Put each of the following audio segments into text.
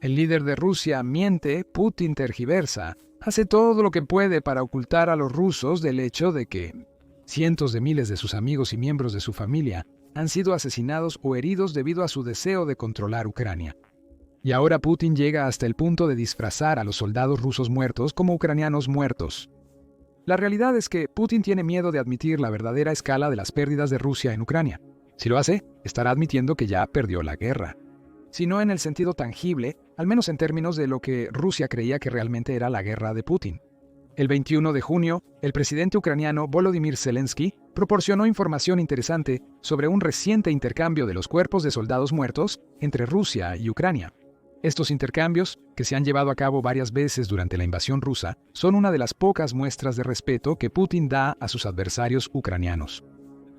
El líder de Rusia miente, Putin tergiversa, hace todo lo que puede para ocultar a los rusos del hecho de que cientos de miles de sus amigos y miembros de su familia han sido asesinados o heridos debido a su deseo de controlar Ucrania. Y ahora Putin llega hasta el punto de disfrazar a los soldados rusos muertos como ucranianos muertos. La realidad es que Putin tiene miedo de admitir la verdadera escala de las pérdidas de Rusia en Ucrania. Si lo hace, estará admitiendo que ya perdió la guerra. Si no en el sentido tangible, al menos en términos de lo que Rusia creía que realmente era la guerra de Putin. El 21 de junio, el presidente ucraniano Volodymyr Zelensky proporcionó información interesante sobre un reciente intercambio de los cuerpos de soldados muertos entre Rusia y Ucrania. Estos intercambios, que se han llevado a cabo varias veces durante la invasión rusa, son una de las pocas muestras de respeto que Putin da a sus adversarios ucranianos.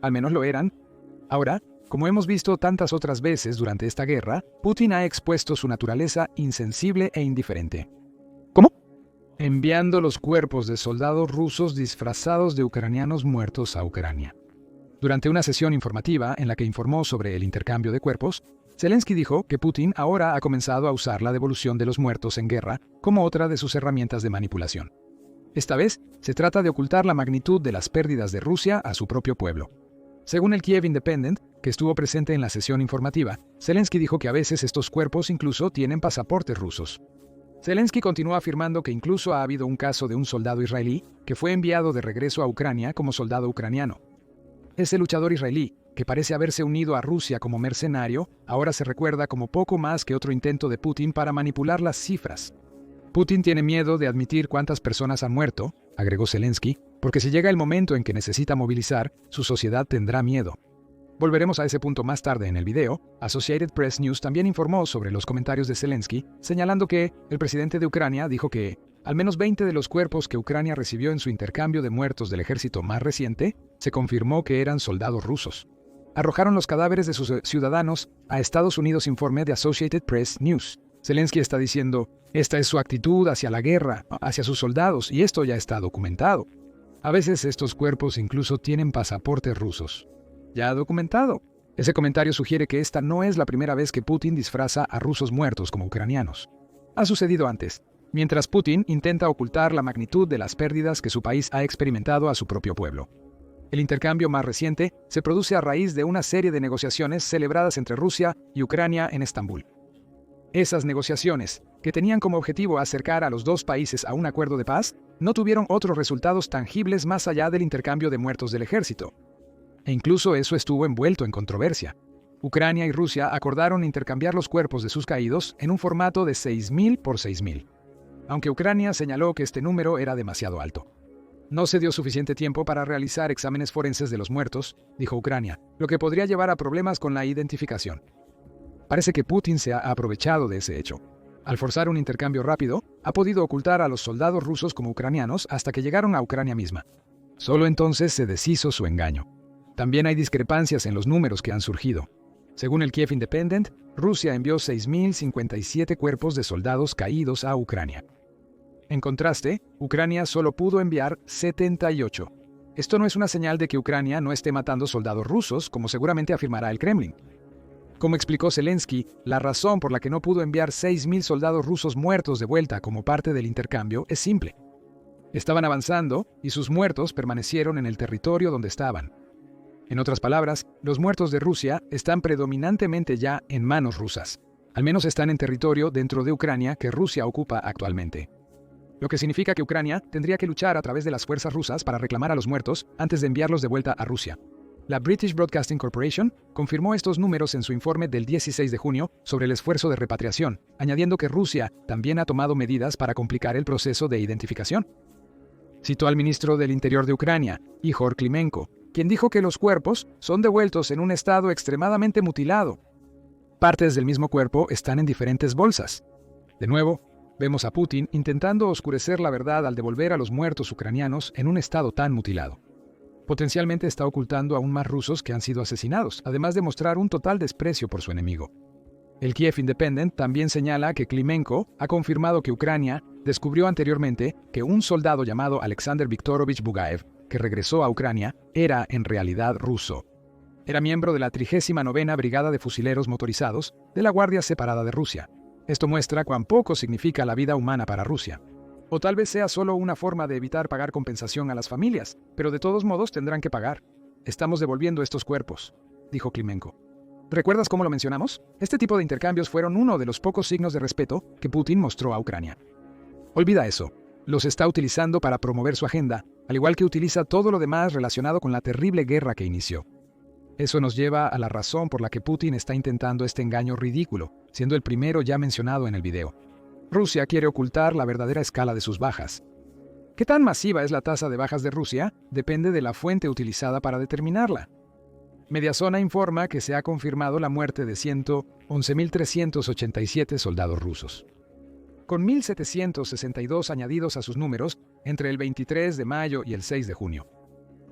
Al menos lo eran. Ahora, como hemos visto tantas otras veces durante esta guerra, Putin ha expuesto su naturaleza insensible e indiferente. ¿Cómo? Enviando los cuerpos de soldados rusos disfrazados de ucranianos muertos a Ucrania. Durante una sesión informativa en la que informó sobre el intercambio de cuerpos, Zelensky dijo que Putin ahora ha comenzado a usar la devolución de los muertos en guerra como otra de sus herramientas de manipulación. Esta vez, se trata de ocultar la magnitud de las pérdidas de Rusia a su propio pueblo. Según el Kiev Independent, que estuvo presente en la sesión informativa, Zelensky dijo que a veces estos cuerpos incluso tienen pasaportes rusos. Zelensky continuó afirmando que incluso ha habido un caso de un soldado israelí que fue enviado de regreso a Ucrania como soldado ucraniano. Ese luchador israelí, que parece haberse unido a Rusia como mercenario, ahora se recuerda como poco más que otro intento de Putin para manipular las cifras. Putin tiene miedo de admitir cuántas personas han muerto, agregó Zelensky, porque si llega el momento en que necesita movilizar, su sociedad tendrá miedo. Volveremos a ese punto más tarde en el video. Associated Press News también informó sobre los comentarios de Zelensky, señalando que el presidente de Ucrania dijo que al menos 20 de los cuerpos que Ucrania recibió en su intercambio de muertos del ejército más reciente se confirmó que eran soldados rusos. Arrojaron los cadáveres de sus ciudadanos a Estados Unidos, informe de Associated Press News. Zelensky está diciendo, esta es su actitud hacia la guerra, hacia sus soldados, y esto ya está documentado. A veces estos cuerpos incluso tienen pasaportes rusos. Ya documentado. Ese comentario sugiere que esta no es la primera vez que Putin disfraza a rusos muertos como ucranianos. Ha sucedido antes, mientras Putin intenta ocultar la magnitud de las pérdidas que su país ha experimentado a su propio pueblo. El intercambio más reciente se produce a raíz de una serie de negociaciones celebradas entre Rusia y Ucrania en Estambul. Esas negociaciones, que tenían como objetivo acercar a los dos países a un acuerdo de paz, no tuvieron otros resultados tangibles más allá del intercambio de muertos del ejército. E incluso eso estuvo envuelto en controversia. Ucrania y Rusia acordaron intercambiar los cuerpos de sus caídos en un formato de 6.000 por 6.000. Aunque Ucrania señaló que este número era demasiado alto. No se dio suficiente tiempo para realizar exámenes forenses de los muertos, dijo Ucrania, lo que podría llevar a problemas con la identificación. Parece que Putin se ha aprovechado de ese hecho. Al forzar un intercambio rápido, ha podido ocultar a los soldados rusos como ucranianos hasta que llegaron a Ucrania misma. Solo entonces se deshizo su engaño. También hay discrepancias en los números que han surgido. Según el Kiev Independent, Rusia envió 6.057 cuerpos de soldados caídos a Ucrania. En contraste, Ucrania solo pudo enviar 78. Esto no es una señal de que Ucrania no esté matando soldados rusos, como seguramente afirmará el Kremlin. Como explicó Zelensky, la razón por la que no pudo enviar 6.000 soldados rusos muertos de vuelta como parte del intercambio es simple. Estaban avanzando y sus muertos permanecieron en el territorio donde estaban. En otras palabras, los muertos de Rusia están predominantemente ya en manos rusas. Al menos están en territorio dentro de Ucrania que Rusia ocupa actualmente. Lo que significa que Ucrania tendría que luchar a través de las fuerzas rusas para reclamar a los muertos antes de enviarlos de vuelta a Rusia. La British Broadcasting Corporation confirmó estos números en su informe del 16 de junio sobre el esfuerzo de repatriación, añadiendo que Rusia también ha tomado medidas para complicar el proceso de identificación. Citó al ministro del Interior de Ucrania, Ihor Klimenko, quien dijo que los cuerpos son devueltos en un estado extremadamente mutilado. Partes del mismo cuerpo están en diferentes bolsas. De nuevo, vemos a Putin intentando oscurecer la verdad al devolver a los muertos ucranianos en un estado tan mutilado. Potencialmente está ocultando aún más rusos que han sido asesinados, además de mostrar un total desprecio por su enemigo. El Kiev Independent también señala que Klimenko ha confirmado que Ucrania descubrió anteriormente que un soldado llamado Alexander Viktorovich Bugaev, que regresó a Ucrania, era en realidad ruso. Era miembro de la 39ª Brigada de Fusileros Motorizados de la Guardia Separada de Rusia. Esto muestra cuán poco significa la vida humana para Rusia. O tal vez sea solo una forma de evitar pagar compensación a las familias, pero de todos modos tendrán que pagar. Estamos devolviendo estos cuerpos, dijo Klimenko. ¿Recuerdas cómo lo mencionamos? Este tipo de intercambios fueron uno de los pocos signos de respeto que Putin mostró a Ucrania. Olvida eso. Los está utilizando para promover su agenda, al igual que utiliza todo lo demás relacionado con la terrible guerra que inició. Eso nos lleva a la razón por la que Putin está intentando este engaño ridículo, siendo el primero ya mencionado en el video. Rusia quiere ocultar la verdadera escala de sus bajas. ¿Qué tan masiva es la tasa de bajas de Rusia? Depende de la fuente utilizada para determinarla. Mediazona informa que se ha confirmado la muerte de 111.387 soldados rusos, con 1.762 añadidos a sus números entre el 23 de mayo y el 6 de junio.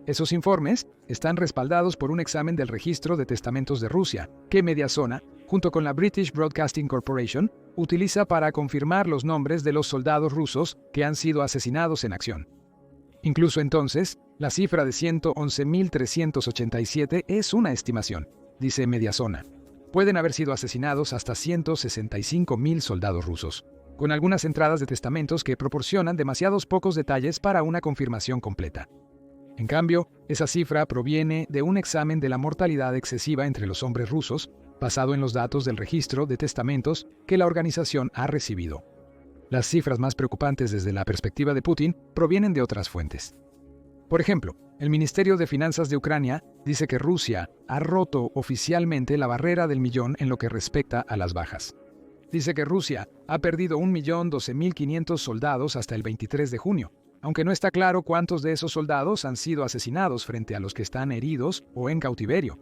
Esos informes están respaldados por un examen del registro de testamentos de Rusia, que Mediazona, junto con la British Broadcasting Corporation, utiliza para confirmar los nombres de los soldados rusos que han sido asesinados en acción. Incluso entonces, la cifra de 111.387 es una estimación, dice Mediazona. Pueden haber sido asesinados hasta 165.000 soldados rusos, con algunas entradas de testamentos que proporcionan demasiados pocos detalles para una confirmación completa. En cambio, esa cifra proviene de un examen de la mortalidad excesiva entre los hombres rusos, basado en los datos del registro de testamentos que la organización ha recibido. Las cifras más preocupantes desde la perspectiva de Putin provienen de otras fuentes. Por ejemplo, el Ministerio de Finanzas de Ucrania dice que Rusia ha roto oficialmente la barrera del millón en lo que respecta a las bajas. Dice que Rusia ha perdido 1.012.500 soldados hasta el 23 de junio, aunque no está claro cuántos de esos soldados han sido asesinados frente a los que están heridos o en cautiverio.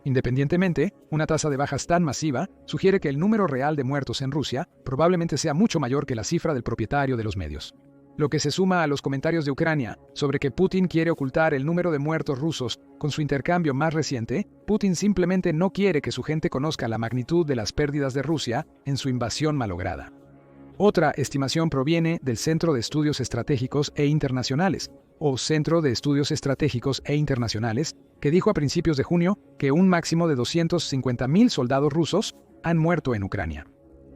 Independientemente, una tasa de bajas tan masiva sugiere que el número real de muertos en Rusia probablemente sea mucho mayor que la cifra del propietario de los medios. Lo que se suma a los comentarios de Ucrania sobre que Putin quiere ocultar el número de muertos rusos con su intercambio más reciente, Putin simplemente no quiere que su gente conozca la magnitud de las pérdidas de Rusia en su invasión malograda. Otra estimación proviene del Centro de Estudios Estratégicos e Internacionales, o Centro de Estudios Estratégicos e Internacionales, que dijo a principios de junio que un máximo de 250.000 soldados rusos han muerto en Ucrania.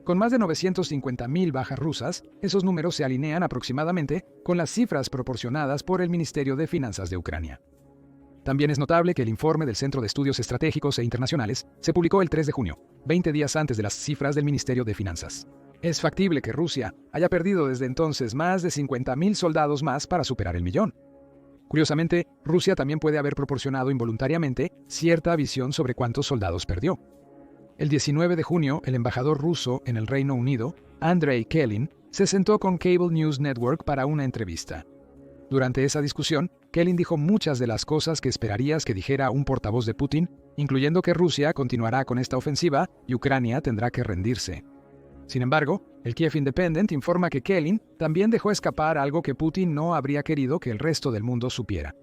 Con más de 950.000 bajas rusas, esos números se alinean aproximadamente con las cifras proporcionadas por el Ministerio de Finanzas de Ucrania. También es notable que el informe del Centro de Estudios Estratégicos e Internacionales se publicó el 3 de junio, 20 días antes de las cifras del Ministerio de Finanzas. Es factible que Rusia haya perdido desde entonces más de 50.000 soldados más para superar el millón. Curiosamente, Rusia también puede haber proporcionado involuntariamente cierta visión sobre cuántos soldados perdió. El 19 de junio, el embajador ruso en el Reino Unido, Andrei Kelin, se sentó con Cable News Network para una entrevista. Durante esa discusión, Kelin dijo muchas de las cosas que esperarías que dijera un portavoz de Putin, incluyendo que Rusia continuará con esta ofensiva y Ucrania tendrá que rendirse. Sin embargo, el Kiev Independent informa que Kelin también dejó escapar algo que Putin no habría querido que el resto del mundo supiera.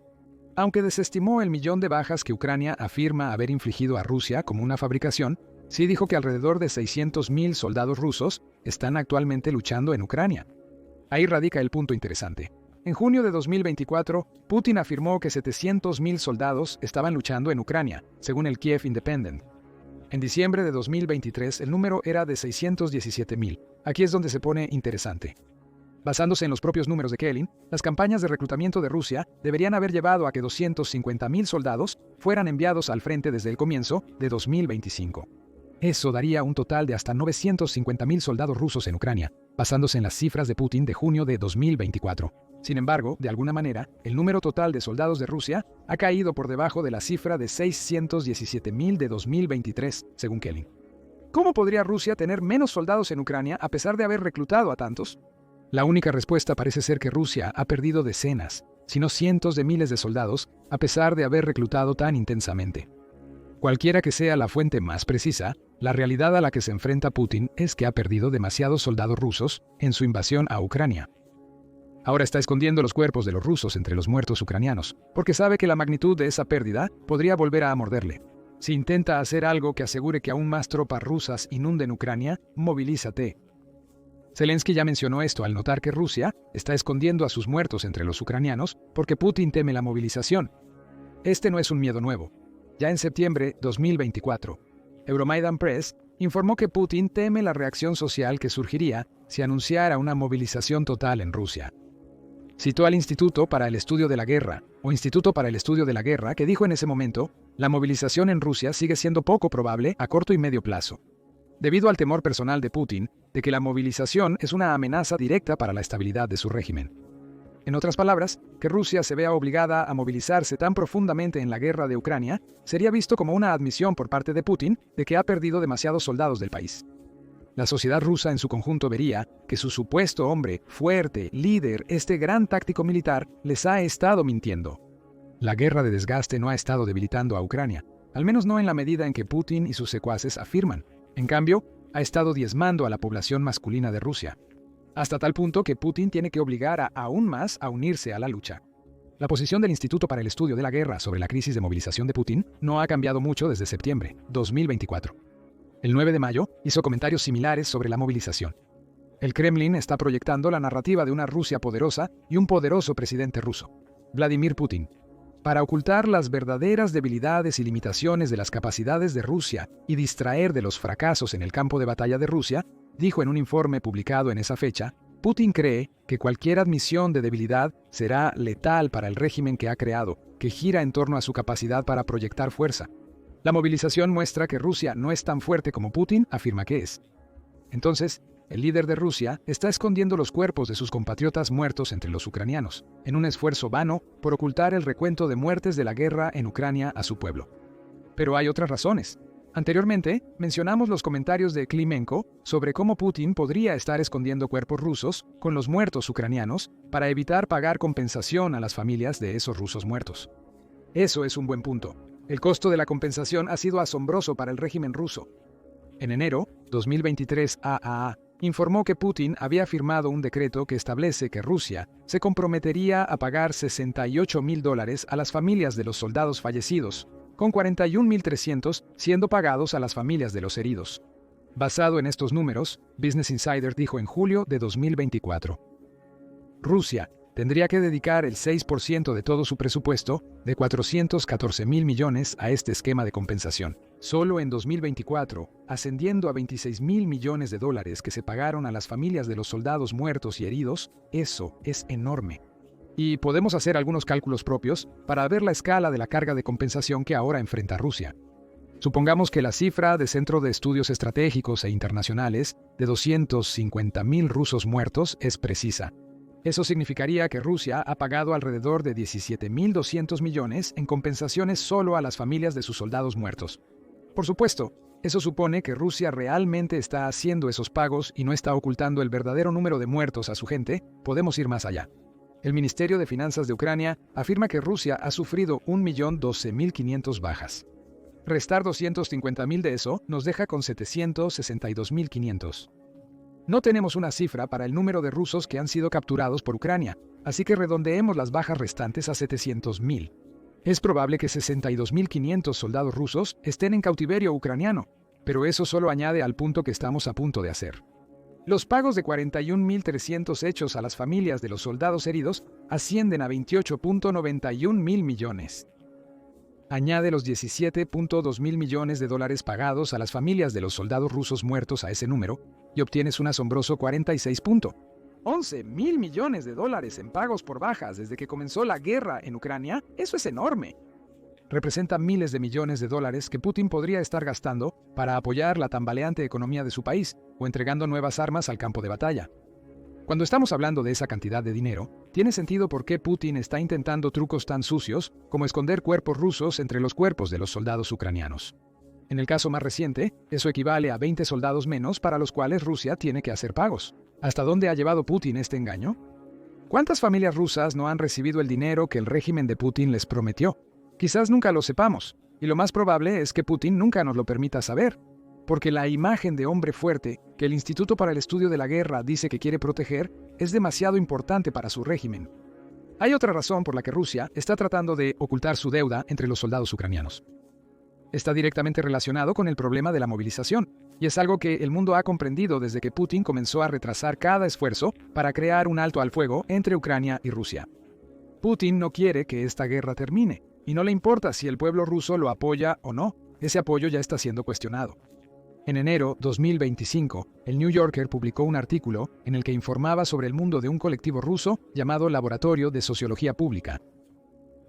Aunque desestimó el millón de bajas que Ucrania afirma haber infligido a Rusia como una fabricación, sí dijo que alrededor de 600.000 soldados rusos están actualmente luchando en Ucrania. Ahí radica el punto interesante. En junio de 2024, Putin afirmó que 700.000 soldados estaban luchando en Ucrania, según el Kiev Independent. En diciembre de 2023, el número era de 617.000. Aquí es donde se pone interesante. Basándose en los propios números de Kelin, las campañas de reclutamiento de Rusia deberían haber llevado a que 250.000 soldados fueran enviados al frente desde el comienzo de 2025. Eso daría un total de hasta 950.000 soldados rusos en Ucrania, basándose en las cifras de Putin de junio de 2024. Sin embargo, de alguna manera, el número total de soldados de Rusia ha caído por debajo de la cifra de 617.000 de 2023, según Kelin. ¿Cómo podría Rusia tener menos soldados en Ucrania a pesar de haber reclutado a tantos? La única respuesta parece ser que Rusia ha perdido decenas, si no cientos de miles de soldados, a pesar de haber reclutado tan intensamente. Cualquiera que sea la fuente más precisa, la realidad a la que se enfrenta Putin es que ha perdido demasiados soldados rusos en su invasión a Ucrania. Ahora está escondiendo los cuerpos de los rusos entre los muertos ucranianos, porque sabe que la magnitud de esa pérdida podría volver a morderle. Si intenta hacer algo que asegure que aún más tropas rusas inunden Ucrania, movilízate. Zelensky ya mencionó esto al notar que Rusia está escondiendo a sus muertos entre los ucranianos porque Putin teme la movilización. Este no es un miedo nuevo. Ya en septiembre de 2024, Euromaidan Press informó que Putin teme la reacción social que surgiría si anunciara una movilización total en Rusia. Citó al Instituto para el Estudio de la Guerra, o Instituto para el Estudio de la Guerra, que dijo en ese momento, la movilización en Rusia sigue siendo poco probable a corto y medio plazo, debido al temor personal de Putin de que la movilización es una amenaza directa para la estabilidad de su régimen. En otras palabras, que Rusia se vea obligada a movilizarse tan profundamente en la guerra de Ucrania sería visto como una admisión por parte de Putin de que ha perdido demasiados soldados del país. La sociedad rusa en su conjunto vería que su supuesto hombre, fuerte, líder, este gran táctico militar, les ha estado mintiendo. La guerra de desgaste no ha estado debilitando a Ucrania, al menos no en la medida en que Putin y sus secuaces afirman. En cambio, ha estado diezmando a la población masculina de Rusia, hasta tal punto que Putin tiene que obligar a aún más a unirse a la lucha. La posición del Instituto para el Estudio de la Guerra sobre la crisis de movilización de Putin no ha cambiado mucho desde septiembre 2024. El 9 de mayo hizo comentarios similares sobre la movilización. El Kremlin está proyectando la narrativa de una Rusia poderosa y un poderoso presidente ruso, Vladimir Putin, para ocultar las verdaderas debilidades y limitaciones de las capacidades de Rusia y distraer de los fracasos en el campo de batalla de Rusia, dijo en un informe publicado en esa fecha. Putin cree que cualquier admisión de debilidad será letal para el régimen que ha creado, que gira en torno a su capacidad para proyectar fuerza. La movilización muestra que Rusia no es tan fuerte como Putin afirma que es. Entonces, el líder de Rusia está escondiendo los cuerpos de sus compatriotas muertos entre los ucranianos, en un esfuerzo vano por ocultar el recuento de muertes de la guerra en Ucrania a su pueblo. Pero hay otras razones. Anteriormente, mencionamos los comentarios de Klimenko sobre cómo Putin podría estar escondiendo cuerpos rusos con los muertos ucranianos para evitar pagar compensación a las familias de esos rusos muertos. Eso es un buen punto. El costo de la compensación ha sido asombroso para el régimen ruso. En enero 2023, AAA informó que Putin había firmado un decreto que establece que Rusia se comprometería a pagar $68.000 a las familias de los soldados fallecidos, con 41.300 siendo pagados a las familias de los heridos. Basado en estos números, Business Insider dijo en julio de 2024. Rusia tendría que dedicar el 6% de todo su presupuesto, de 414.000 millones, a este esquema de compensación. Solo en 2024, ascendiendo a 26.000 millones de dólares que se pagaron a las familias de los soldados muertos y heridos, eso es enorme. Y podemos hacer algunos cálculos propios para ver la escala de la carga de compensación que ahora enfrenta Rusia. Supongamos que la cifra del Centro de Estudios Estratégicos e Internacionales de 250.000 rusos muertos es precisa. Eso significaría que Rusia ha pagado alrededor de 17.200 millones en compensaciones solo a las familias de sus soldados muertos. Por supuesto, eso supone que Rusia realmente está haciendo esos pagos y no está ocultando el verdadero número de muertos a su gente. Podemos ir más allá. El Ministerio de Finanzas de Ucrania afirma que Rusia ha sufrido 1.012.500 bajas. Restar 250.000 de eso nos deja con 762.500. No tenemos una cifra para el número de rusos que han sido capturados por Ucrania, así que redondeemos las bajas restantes a 700.000. Es probable que 62.500 soldados rusos estén en cautiverio ucraniano, pero eso solo añade al punto que estamos a punto de hacer. Los pagos de 41.300 hechos a las familias de los soldados heridos ascienden a 28.91 mil millones. Añade los 17.2 mil millones de dólares pagados a las familias de los soldados rusos muertos a ese número y obtienes un asombroso 46.11 mil millones de dólares en pagos por bajas desde que comenzó la guerra en Ucrania. Eso es enorme. Representa miles de millones de dólares que Putin podría estar gastando para apoyar la tambaleante economía de su país o entregando nuevas armas al campo de batalla. Cuando estamos hablando de esa cantidad de dinero, tiene sentido por qué Putin está intentando trucos tan sucios como esconder cuerpos rusos entre los cuerpos de los soldados ucranianos. En el caso más reciente, eso equivale a 20 soldados menos para los cuales Rusia tiene que hacer pagos. ¿Hasta dónde ha llevado Putin este engaño? ¿Cuántas familias rusas no han recibido el dinero que el régimen de Putin les prometió? Quizás nunca lo sepamos, y lo más probable es que Putin nunca nos lo permita saber, porque la imagen de hombre fuerte que el Instituto para el Estudio de la Guerra dice que quiere proteger es demasiado importante para su régimen. Hay otra razón por la que Rusia está tratando de ocultar su deuda entre los soldados ucranianos. Está directamente relacionado con el problema de la movilización, y es algo que el mundo ha comprendido desde que Putin comenzó a retrasar cada esfuerzo para crear un alto al fuego entre Ucrania y Rusia. Putin no quiere que esta guerra termine, y no le importa si el pueblo ruso lo apoya o no. Ese apoyo ya está siendo cuestionado. En enero 2025, el New Yorker publicó un artículo en el que informaba sobre el mundo de un colectivo ruso llamado Laboratorio de Sociología Pública.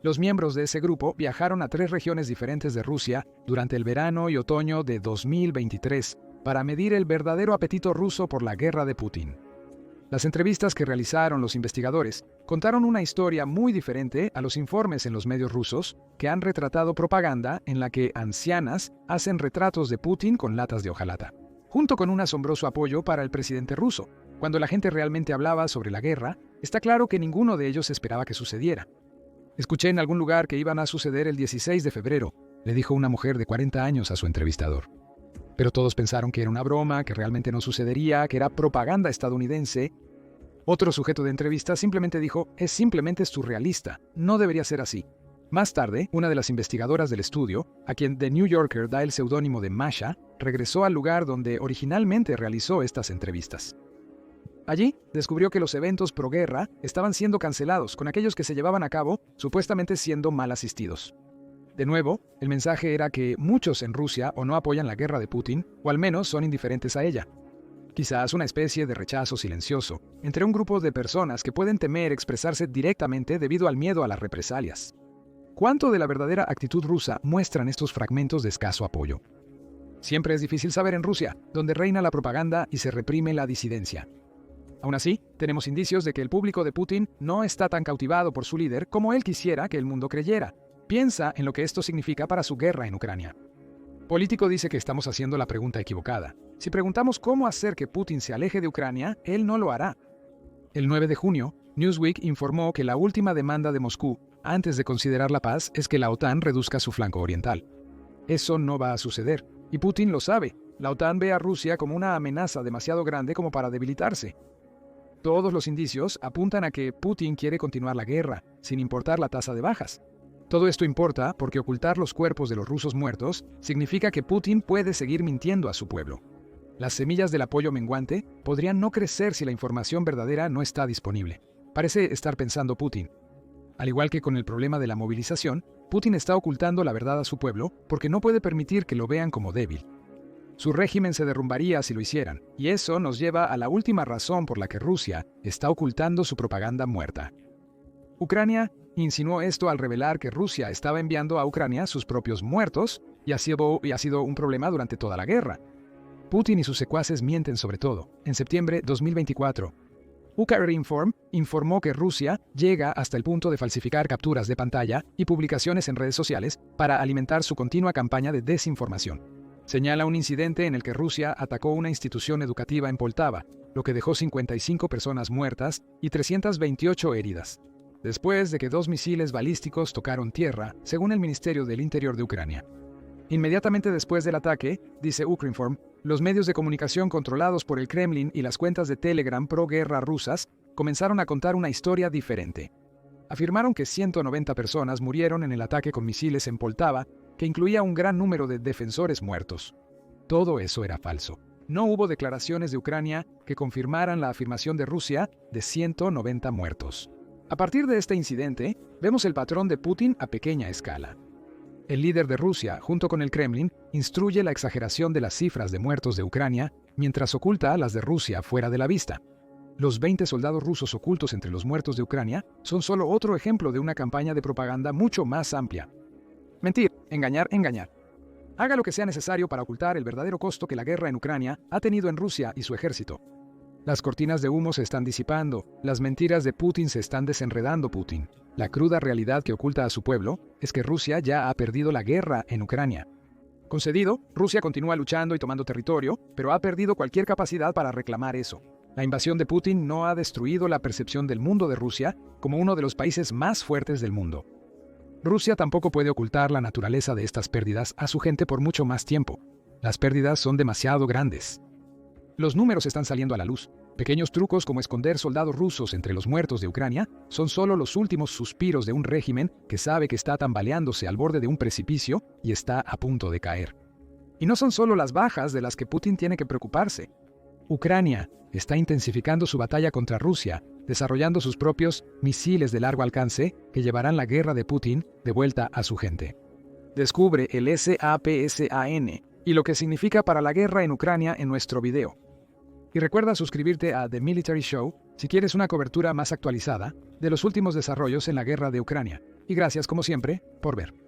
Los miembros de ese grupo viajaron a 3 regiones diferentes de Rusia durante el verano y otoño de 2023 para medir el verdadero apetito ruso por la guerra de Putin. Las entrevistas que realizaron los investigadores contaron una historia muy diferente a los informes en los medios rusos que han retratado propaganda en la que ancianas hacen retratos de Putin con latas de hojalata, junto con un asombroso apoyo para el presidente ruso. Cuando la gente realmente hablaba sobre la guerra, está claro que ninguno de ellos esperaba que sucediera. Escuché en algún lugar que iban a suceder el 16 de febrero, le dijo una mujer de 40 años a su entrevistador. Pero todos pensaron que era una broma, que realmente no sucedería, que era propaganda estadounidense. Otro sujeto de entrevista simplemente dijo, es simplemente surrealista, no debería ser así. Más tarde, una de las investigadoras del estudio, a quien The New Yorker da el seudónimo de Masha, regresó al lugar donde originalmente realizó estas entrevistas. Allí, descubrió que los eventos pro guerra estaban siendo cancelados, con aquellos que se llevaban a cabo supuestamente siendo mal asistidos. De nuevo, el mensaje era que muchos en Rusia o no apoyan la guerra de Putin, o al menos son indiferentes a ella. Quizás una especie de rechazo silencioso entre un grupo de personas que pueden temer expresarse directamente debido al miedo a las represalias. ¿Cuánto de la verdadera actitud rusa muestran estos fragmentos de escaso apoyo? Siempre es difícil saber en Rusia, donde reina la propaganda y se reprime la disidencia. Aún así, tenemos indicios de que el público de Putin no está tan cautivado por su líder como él quisiera que el mundo creyera. Piensa en lo que esto significa para su guerra en Ucrania. Político dice que estamos haciendo la pregunta equivocada. Si preguntamos cómo hacer que Putin se aleje de Ucrania, él no lo hará. El 9 de junio, Newsweek informó que la última demanda de Moscú, antes de considerar la paz, es que la OTAN reduzca su flanco oriental. Eso no va a suceder, y Putin lo sabe. La OTAN ve a Rusia como una amenaza demasiado grande como para debilitarse. Todos los indicios apuntan a que Putin quiere continuar la guerra, sin importar la tasa de bajas. Todo esto importa porque ocultar los cuerpos de los rusos muertos significa que Putin puede seguir mintiendo a su pueblo. Las semillas del apoyo menguante podrían no crecer si la información verdadera no está disponible. Parece estar pensando Putin. Al igual que con el problema de la movilización, Putin está ocultando la verdad a su pueblo porque no puede permitir que lo vean como débil. Su régimen se derrumbaría si lo hicieran, y eso nos lleva a la última razón por la que Rusia está ocultando su propaganda muerta. Ucrania insinuó esto al revelar que Rusia estaba enviando a Ucrania sus propios muertos y ha sido un problema durante toda la guerra. Putin y sus secuaces mienten sobre todo. En septiembre de 2024, Ukrinform informó que Rusia llega hasta el punto de falsificar capturas de pantalla y publicaciones en redes sociales para alimentar su continua campaña de desinformación. Señala un incidente en el que Rusia atacó una institución educativa en Poltava, lo que dejó 55 personas muertas y 328 heridas, después de que 2 misiles balísticos tocaron tierra, según el Ministerio del Interior de Ucrania. Inmediatamente después del ataque, dice Ukrinform, los medios de comunicación controlados por el Kremlin y las cuentas de Telegram pro-guerra rusas comenzaron a contar una historia diferente. Afirmaron que 190 personas murieron en el ataque con misiles en Poltava, que incluía un gran número de defensores muertos. Todo eso era falso. No hubo declaraciones de Ucrania que confirmaran la afirmación de Rusia de 190 muertos. A partir de este incidente, vemos el patrón de Putin a pequeña escala. El líder de Rusia, junto con el Kremlin, instruye la exageración de las cifras de muertos de Ucrania, mientras oculta las de Rusia fuera de la vista. Los 20 soldados rusos ocultos entre los muertos de Ucrania son solo otro ejemplo de una campaña de propaganda mucho más amplia. Mentir, engañar, engañar. Haga lo que sea necesario para ocultar el verdadero costo que la guerra en Ucrania ha tenido en Rusia y su ejército. Las cortinas de humo se están disipando, las mentiras de Putin se están desenredando. Putin. La cruda realidad que oculta a su pueblo es que Rusia ya ha perdido la guerra en Ucrania. Concedido, Rusia continúa luchando y tomando territorio, pero ha perdido cualquier capacidad para reclamar eso. La invasión de Putin no ha destruido la percepción del mundo de Rusia como uno de los países más fuertes del mundo. Rusia tampoco puede ocultar la naturaleza de estas pérdidas a su gente por mucho más tiempo. Las pérdidas son demasiado grandes. Los números están saliendo a la luz. Pequeños trucos como esconder soldados rusos entre los muertos de Ucrania son solo los últimos suspiros de un régimen que sabe que está tambaleándose al borde de un precipicio y está a punto de caer. Y no son solo las bajas de las que Putin tiene que preocuparse. Ucrania está intensificando su batalla contra Rusia, desarrollando sus propios misiles de largo alcance que llevarán la guerra de Putin de vuelta a su gente. Descubre el SAPSAN y lo que significa para la guerra en Ucrania en nuestro video. Y recuerda suscribirte a The Military Show si quieres una cobertura más actualizada de los últimos desarrollos en la guerra de Ucrania. Y gracias, como siempre, por ver.